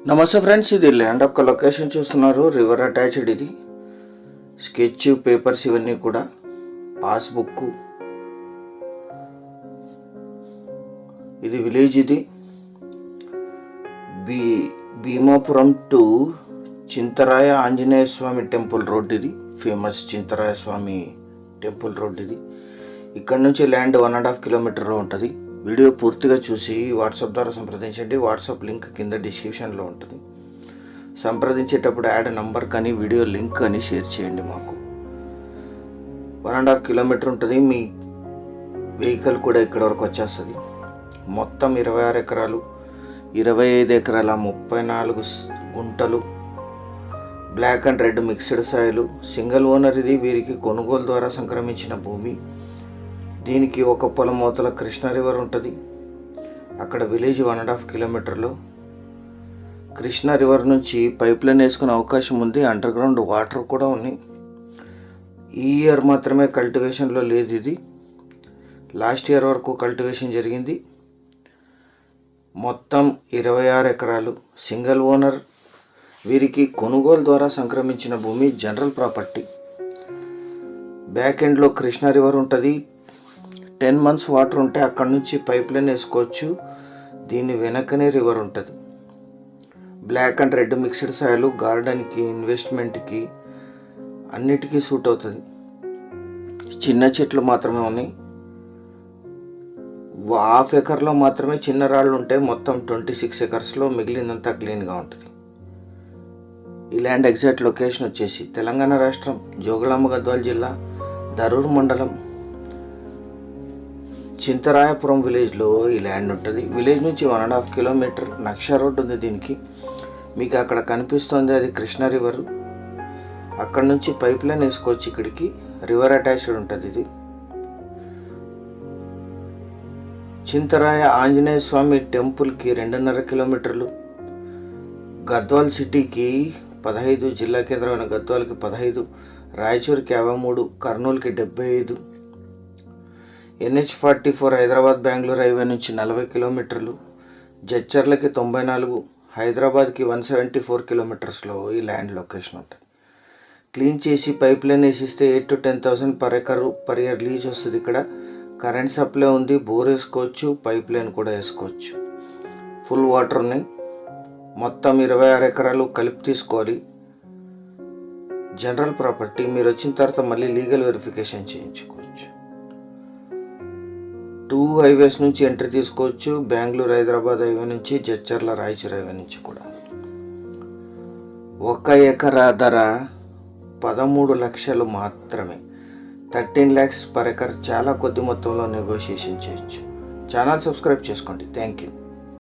నమస్తే ఫ్రెండ్స్, ఇది ల్యాండ్ యొక్క లొకేషన్ చూస్తున్నారు. River attached. ఇది స్కెచ్ పేపర్స్ ఇవన్నీ కూడా, పాస్బుక్. ఇది విలేజ్. ఇది Bheemapuram to Chintaraya Anjaneya Swamy temple road. ఇది famous Chintaraya Swamy temple road. ఇది ఇక్కడ నుంచి ల్యాండ్ 1.5 కిలోమీటర్లో ఉంటుంది. వీడియో పూర్తిగా చూసి వాట్సాప్ ద్వారా సంప్రదించండి. వాట్సాప్ లింక్ కింద డిస్క్రిప్షన్లో ఉంటుంది. సంప్రదించేటప్పుడు యాడ్ నంబర్ కానీ వీడియో లింక్ కానీ షేర్ చేయండి. మాకు 1.5 కిలోమీటర్ ఉంటుంది. మీ వెహికల్ కూడా ఇక్కడ వరకు వచ్చేస్తుంది. మొత్తం 26 ఎకరాలు, 25 ఎకరాల 34 గుంటలు, బ్లాక్ అండ్ రెడ్ మిక్స్డ్ సాయిలు, సింగిల్ ఓనర్. ఇది వీరికి కొనుగోలు ద్వారా సంక్రమించిన భూమి. దీనికి ఒక పొలం అవతల కృష్ణా రివర్ ఉంటుంది. అక్కడ విలేజ్ 1.5 కిలోమీటర్లో. కృష్ణా రివర్ నుంచి పైప్ లైన్ వేసుకునే అవకాశం ఉంది. అండర్ గ్రౌండ్ వాటర్ కూడా ఉన్నాయి. ఈ ఇయర్ మాత్రమే కల్టివేషన్లో లేదు. ఇది లాస్ట్ ఇయర్ వరకు కల్టివేషన్ జరిగింది. మొత్తం 26 ఎకరాలు, సింగిల్ ఓనర్. వీరికి కొనుగోలు ద్వారా సంక్రమించిన భూమి, జనరల్ ప్రాపర్టీ. బ్యాక్ ఎండ్లో కృష్ణా రివర్ ఉంటుంది. 10 months వాటర్ ఉంటే అక్కడ నుంచి పైప్ లైన్ వేసుకోవచ్చు. దీని వెనకనే రివర్ ఉంటుంది. Black and red mixed soil గార్డెన్కి, ఇన్వెస్ట్మెంట్కి అన్నిటికీ సూట్ అవుతుంది. చిన్న చెట్లు మాత్రమే ఉన్నాయి. 1/2 ఎకర్లో మాత్రమే చిన్న రాళ్ళు ఉంటాయి. మొత్తం 26 ఎకర్స్లో మిగిలినంతా క్లీన్గా ఉంటుంది. ఈ ల్యాండ్ ఎగ్జాక్ట్ లొకేషన్ వచ్చేసి తెలంగాణ రాష్ట్రం, జోగులాంబ గద్వాల జిల్లా, దరూర్ మండలం, చింతరాయపురం విలేజ్లో ఈ ల్యాండ్ ఉంటుంది. విలేజ్ నుంచి 1.5 కిలోమీటర్ నక్షా రోడ్ ఉంది. దీనికి మీకు అక్కడ కనిపిస్తుంది, అది కృష్ణా రివర్. అక్కడ నుంచి పైప్ లైన్ వేసుకోవచ్చు. ఇక్కడికి రివర్ అటాచ్డ్ ఉంటుంది. ఇది చింతరాయ ఆంజనేయ స్వామి టెంపుల్కి 2.5 కిలోమీటర్లు. గద్వాల్ సిటీకి 15, జిల్లా కేంద్రమైన గద్వాల్కి 15, రాయచూర్కి 53, కర్నూలుకి 75, NH44 హైదరాబాద్ బెంగళూరు హైవే నుంచి 40 కిలోమీటర్లు, జడ్చర్లకి 94, హైదరాబాద్కి 174 కిలోమీటర్స్లో ఈ ల్యాండ్ లొకేషన్ ఉంటుంది. క్లీన్ చేసి పైప్ లైన్ వేసిస్తే 8,000 to 10,000 per acre per year lease వస్తుంది. ఇక్కడ కరెంట్ సప్లై ఉంది. బోర్ వేసుకోవచ్చు, పైప్ లైన్ కూడా వేసుకోవచ్చు. ఫుల్ వాటర్ ఉన్నాయి. మొత్తం 26 ఎకరాలు కలిపి తీసుకోవాలి. General property. మీరు వచ్చిన తర్వాత మళ్ళీ లీగల్ వెరిఫికేషన్ చేయించుకోవచ్చు. 2 హైవేస్ నుంచి ఎంట్రీ తీసుకోవచ్చు. బెంగళూరు హైదరాబాద్ హైవే నుంచి, జడ్చర్ల రాయచూర్ హైవే నుంచి కూడా. 1 ఎకరా ధర 13 లక్షలు మాత్రమే. 13 lakhs పర్ ఎకర్. చాలా కొద్ది మొత్తంలో నెగోషియేషన్ చేయొచ్చు. ఛానల్ సబ్స్క్రైబ్ చేసుకోండి. Thank you.